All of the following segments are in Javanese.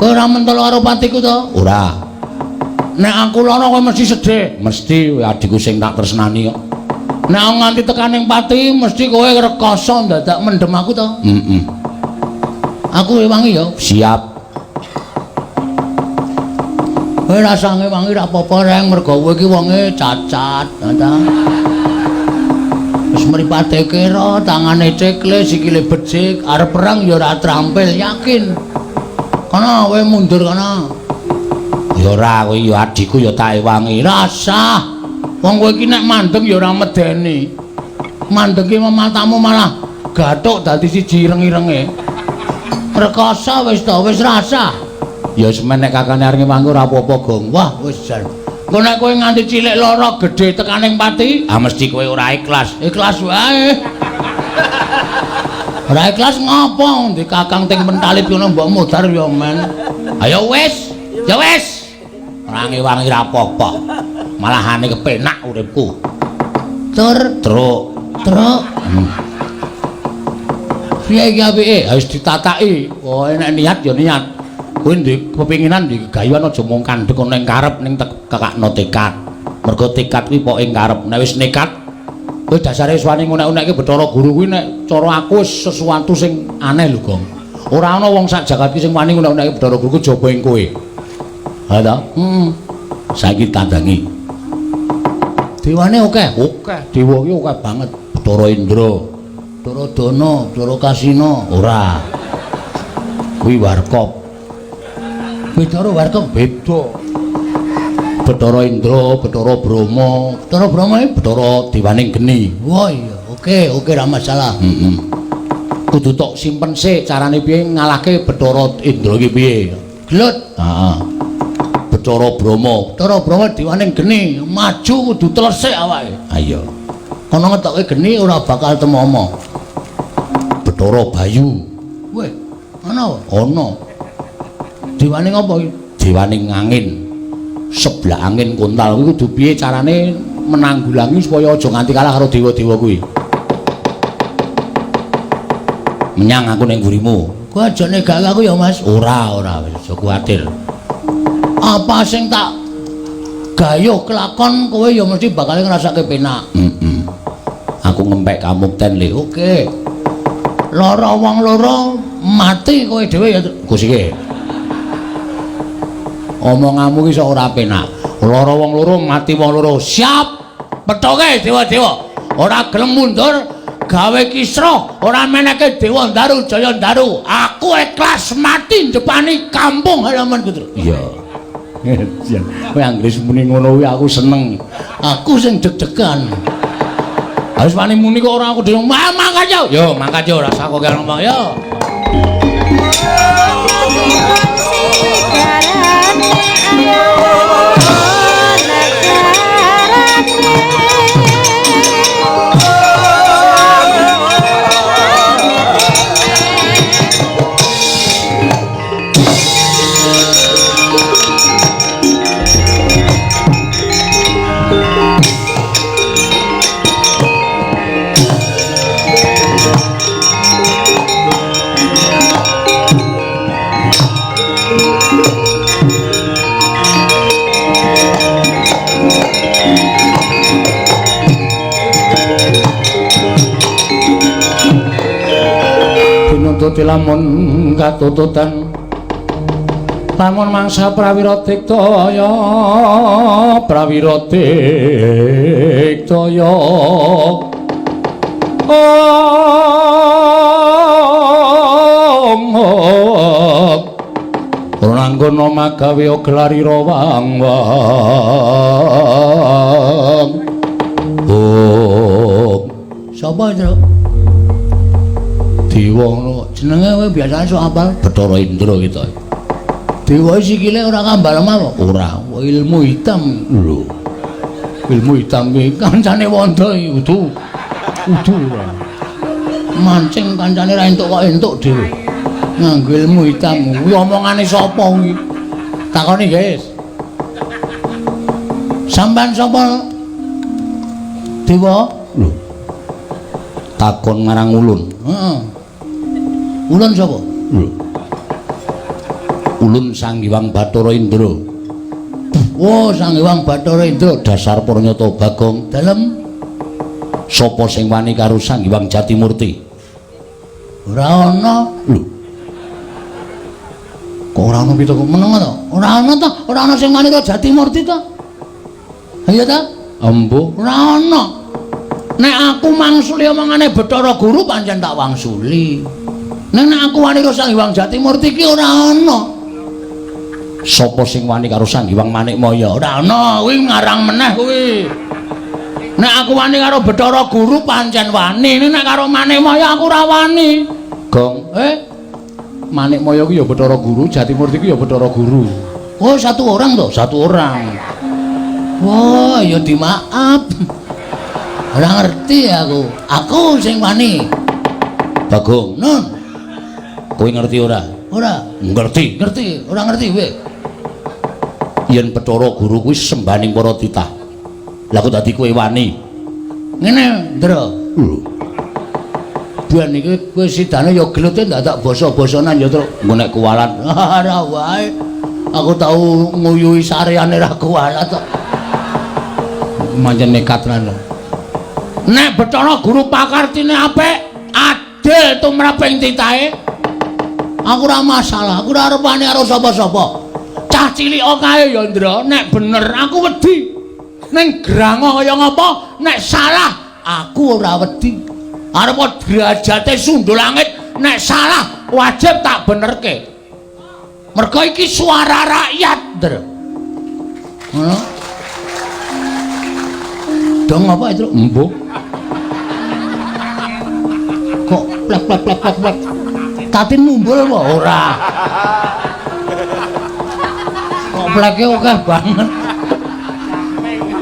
Kowe ora mentol karo patiku to? Ora. Nek aku lara kowe mesti sedih. Mesti adikku sing tak tresnani kok. Nek nganti tekaning pati mesti kowe rekoso dadak mendem aku to? Heeh. Aku wangi ya. Siap. Kowe rasange wangi ra apa-apa reng mergo kowe iki wonge cacat, ta. Wis mripate kira, tangane cekle, sikile becik, arep perang ya ora trampil, yakin. Kana kowe mundur kana. Ya ora kowe ya adikku ya tak ewangi. Rasah. Wong kowe iki nek mandeg ya ora medeni. Mandege matamu malah gathuk dadi siji ireng-irenge. Rekoso wis to, wis rasah. Ya semen nek kakane arep mangku ora apa-apa, Gong. Wah, wis jan. Engko nek kowe nganti cilik lara gedhe tekaning pati, mesti kowe ora ikhlas. Ikhlas wae. Ora ikhlas ngopo? Ndi kakang ting mentalip ngono mbok mudhar ya men. Ayo wis. Ya wis. Ora ngewangi ra apa-apa. Malahane kepenak uripku. Truk. Piye iki apike? Wis ditataki. Oh, nek niat ya niat. Kowe ndek kepinginan ndek gayuan aja mung kandhek ana ing karep ning kakakno tekad. Mergo tekad kuwi pokoke ing karep. Nek wis nekat, kowe dasare wis wani ngunek-unekke Bathara Guru kuwi nek cara aku wis sesuatu sing aneh lho, Gong. Ora ana wong sak jagat iki sing wani ngunek-unekke Bathara Guru kejaba ing kowe. Ha ta? Saiki tandangi. Dewane akeh. Dewa ki akeh banget. Bathara Indra, Bathara Dana, Bathara Kasina, ora. Kuwi warkop. Bathara warkop beda. Bathara Indra, Bathara Brahma. Bathara Brahma iki Bathara Dewaning Geni. Wah iya, oke ra masalah. Kudu tok simpen sik carane piye ngalahke Bathara Indra iki piye. Glut. Heeh. Bathara Brahma Dewaning Geni, maju kudu telesik awake. Ha iya. Ana ngetokke geni ora bakal temomo. Bathara Bayu. Weh, ana? Ana. Dewaning apa iki? Dewaning angin. Sebelah angin kontal kuwi kudu piye carane menanggulangi supaya aja nganti kalah karo dewa-dewa kuwi. Menyang aku ning ngurimu. Kowe aja negake aku ya, Mas. Ora, wis aja kuwatir. Apa sing tak gayuh kelakon kowe ya mesti bakal ngrasake penak. Aku ngempek kamukten le. Oke. Lara wong loro mati kowe dhewe ya Gus iki. Omonganmu ki sok ora penak. Lara wong loro mati wong loro. Siap. Pethoke dewa-dewa. Ora gelem mundur gawe kisruh, ora meneke Dewa Ndaru Jaya Ndaru. Aku ikhlas mati njepani kampung halamanku. Iya. Kowe anggere muni ngono kuwi aku seneng. Aku sing deg-degan. Harus wani muni kok ora aku dhewe. Mangkat yo. Yo, mangkat yo, rasa kok ngomong yo. Tuti lamun katututan lamun mangsa prawira diktaya Ranggana magawe gelari rawang sapa itu? Dewa ngono. Jenenge kowe biasane sok apal Bathara Indra gitu. Dewa sikile ora kambal apa? Ora, ilmu hitam lho. Ilmu hitam iki kancane Wanda udu ora. Mancing kancane ra entuk kok entuk dhewe. Nganggo ilmu hitam. Kuwi omongane sapa kuwi? Takoni, guys. Sampeyan sapa? Dewa? Lho. Takon ngarang ulun. Heeh. Ulun sapa? Lho. Ulun Sang Hyang Bathara Indra. Oh, Sang Hyang Bathara Indra dasar Pranyata Bagong dalem. Sapa sing wani karo Sang Hyang Jatimurti? Ora ana. Lho. Kok ora ana pitaku meneng to? Ora ana to? Ora ana sing wani karo Jatimurti to? Ayo ta? Embuh, ora ana. Nek aku mangsuli omongane Bathara Guru pancen tak wangsuli. Nek aku wani karo Sang Hyang Jatimurti ki ora ana. Sapa sing wani karo Sang Hyang Manikmaya? Ora ana, kuwi ngarang meneh kuwi. Nek aku wani karo Bathara Guru pancen wani, nek karo Manikmaya aku ora wani. Gong, Manikmaya ku ya Bathara Guru, Jatimurti ku ya Bathara Guru. Oh, satu orang toh, satu orang. Wah, ya dimaaf. Ora ngerti aku. Aku sing wani. Bagong, Nun. Kowe ngerti ora? Ora. Ngerti, ngerti. Ora ngerti kowe. Yen Bathara Guru kuwi sembaning para titah. Lah kok dadi kowe wani? Ngene, Ndra. Ben iki kowe sidane ya glete ndak tak basa-basanan ya terus engko nek kuwalat. Ora wae. Aku tau nguyuhi sareane ra kuwalat kok. Manjen nekat lan. Nek Bathara Guru pakartine apik, adil tumraping titahe. Aku ora masalah, aku ora arep wani karo sapa-sapa. Cah cilik kae ya Ndra, nek bener aku wedi. Ning grango kaya ngapa, nek salah aku ora wedi. Arep derajate sundul langit, nek salah wajib tak benerke. Mergo iki suara rakyat, Ndra. Ngono. Dong apa itu? Embuh. Kok plek. Tatin mumbul apa ora? Kok pleke akeh banget.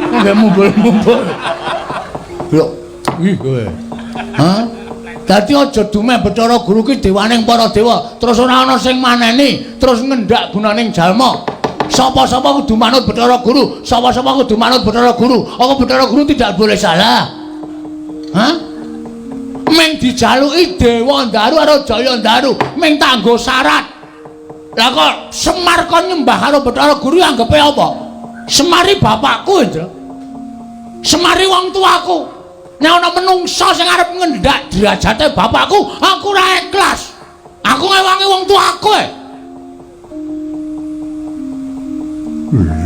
Nggak mumbul. Lho, ih kowe. Hah? Dadi aja dumeh Bathara Guru ki dewaning para dewa, terus ora ana sing maneni, terus ngendak gunaning jalma. Sapa-sapa kudu manut Bathara Guru, sapa-sapa kudu manut Bathara Guru. Apa Bathara Guru tidak boleh salah? Hah? Meng dijaluki Dewa Ndaru karo Jaya Ndaru, meng tanggo syarat. Lah kok Semar kon nyembah karo Bathara Guru anggepe apa? Semari bapakku itu. Semari wong tuaku. Nek ana menungsa sing arep ngendak derajate bapakku, aku ora ikhlas. Aku ngewangi wong tuaku.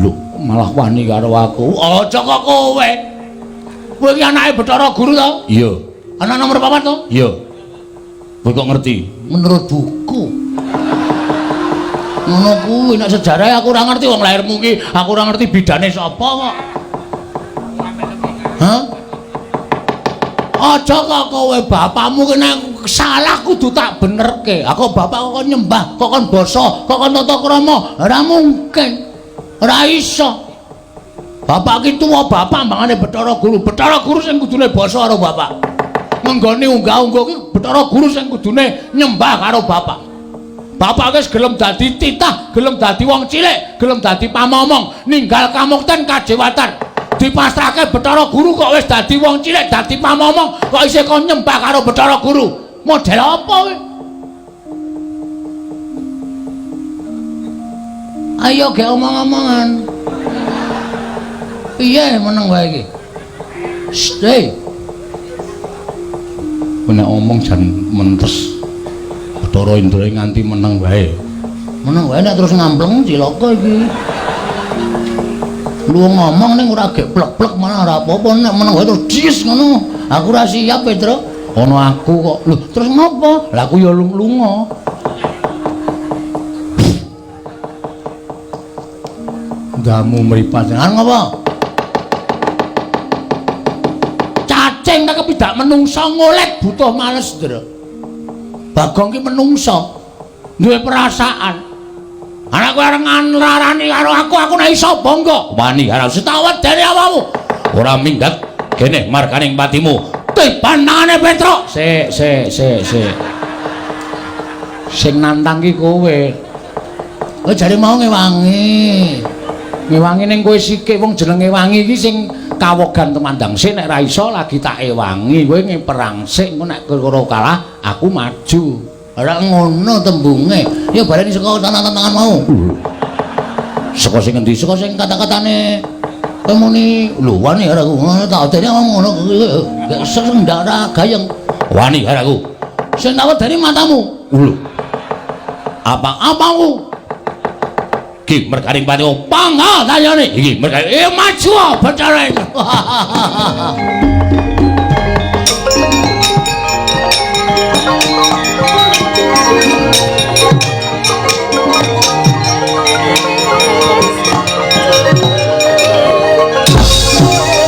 Lho, malah wani karo aku. Aja kok kowe. Kowe iki anake Bathara Guru to? Iya. Anak nomor papat to? Iya. Kowe kok ngerti? Menurut buku. Ngono kuwi nek sejarah aku ora ngerti wong lairmu ki, aku ora ngerti bidane sapa kok. Hah? Aja kok kowe bapakmu kena salah kudu tak benerke. Aku bapak kok nyembah, kok kon basa, kok kon tata krama. Ora mungkin. Ora iso. Bapak ki tuwa bapak mangane Bathara Guru. Bathara Guru sing kudune basa karo bapak. Menggone unggah-ungguh ki Bathara Guru sing kudune nyembah karo bapak. Bapak wis gelem dadi titah, gelem dadi wong cilik, gelem dadi pamomong, ninggal kamukten kajewatan. Dipasrahke Bathara Guru kok wis dadi wong cilik, dadi pamomong, kok isih kon nyembah karo Bathara Guru. Model apa kowe? Ayo ge omong-omongan. Piye meneng wae iki? Stay. Nek omong jan mentes. Bathara Indra nganti meneng wae. Meneng wae nek terus ngampleng cilaka iki. Lu ngomong ning ora gek plek-plek malah ora apa-apa nek meneng wae terus dis ngono. Aku ora siap, Petra. Ono aku kok. Lho, terus ngopo? Lah aku ya lunga. Damu mripat jenengan ngopo? Cacing tak kepidak menungsa ngolet butuh males, Ndra. Bagong ki menungsa duwe perasaan. Anak kowe areng nlarani karo aku nek iso bangga. Wani karo setawet dari awakmu. Ora minggat kene markaning patimu. Tipanane Petruk. Sing nantang ki kowe. Kowe jare mau ngewangi. Ngewangi ning kowe sikik wong jenenge wangi iki sing kawogan temandang sik nek ra iso lagi tak ewangi kowe ngeperang sik engko nek karo kalah aku maju Ora ngono tembunge. Ya baleni saka tangan-tangan mau. Saka sing endi? Saka sing kata-katane kowe muni lho wani karo aku. Tak odeni ngono gak sering ndak gayeng. Wani karo aku. Sing tak wedeni matamu. Lho. Apa-apaku? Ki mergaring pati pangga tanyane. Iki mergaring maju Bathara.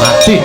Mati.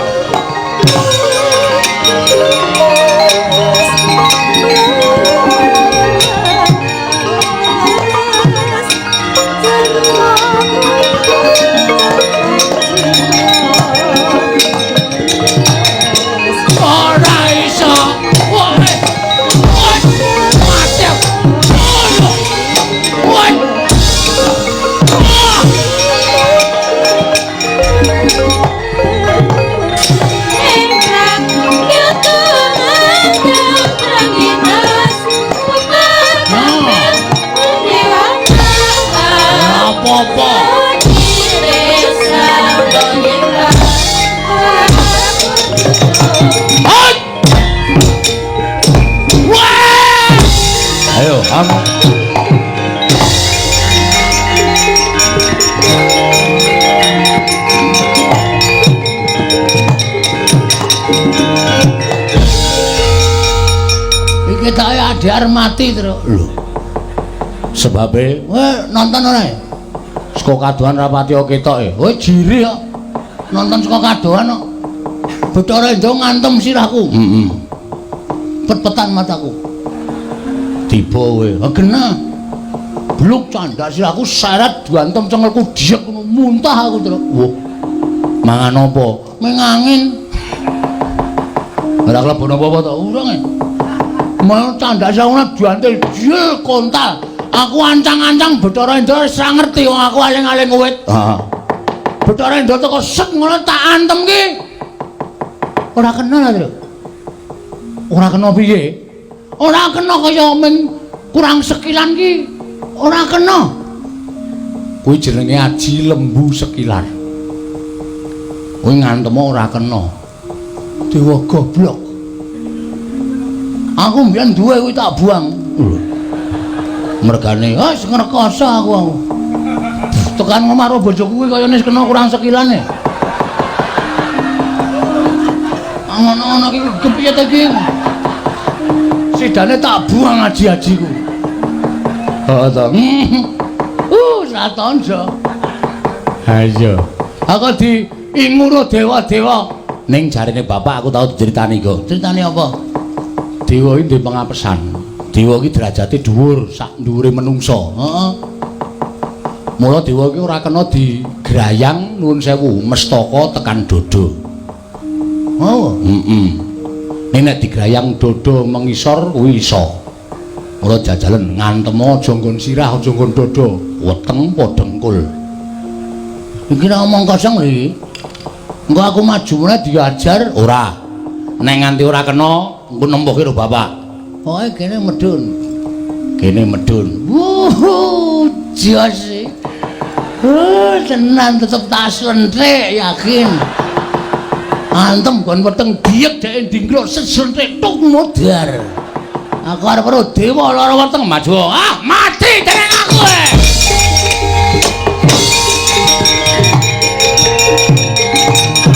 Iki tak adhar mati terus. Lho. Sebabe, nonton ora? Saka kadohan rapati ketoke. Jiri kok. Nonton saka kadohan kok. Bathara Indra ngantem sirahku. Pet-petan mataku. Tiba kowe. Genah. Bluk candak sirahku seret diantem cengelku diek ngono muntah aku terus. Wah. Mangan apa? Mengangin. Ora klebon apa-apa to urung. Mau candak sauna diantil jil kontal. Aku ancang-ancang Bathara Indra ora ngerti wong aku aling-aling wit. Heeh. Bathara Indra teko set ngono tak antem ki. Ora kena lho. Ora kena piye? Ora kena kaya men kurang sekilan ki. Ora kena. Kuwi jenenge aji lembu sekilar. Kuwi ngantem ora kena. Dewa goblok. Aku mbiyen duwe kuwi tak buang. Mergane, wis ngrekoso aku. Tekan omah karo bojoku kuwi kaya wis kena kurang sekilane. Ngono-ngono iki kepiye ta iki? Sidane tak buang aji-ajiku. Heeh to. Satonjo. Ha iya. Aku diinguro dewa-dewa. Ning jarine bapak aku tau diceritani kok. Ceritane apa? Dewa iki duwe pengapesan. Dewa iki derajate dhuwur, sak dhuwure menungsa. Heeh. Mula dewa iki ora kena digrayang nuwun sewu, mestaka tekan dodo. Oh, Nek nek digrayang dodo mengisor kuwi iso. Mula jajalen ngantem aja nggon sirah, aja nggon dodo, weteng padha dengkul. Iki nek omong kosong iki. Engko aku maju meneh diajar ora. Nek nganti ora kena engko nempuke karo bapak. Pokoke kene medun. Kene medun. Jos. Tenan tetep tak slenthik yakin. Antem kon weteng diek dhek ndingkluk seslenthik tuk modar. Aku arep karo dewa lara weteng maju. Ah, mati dening aku.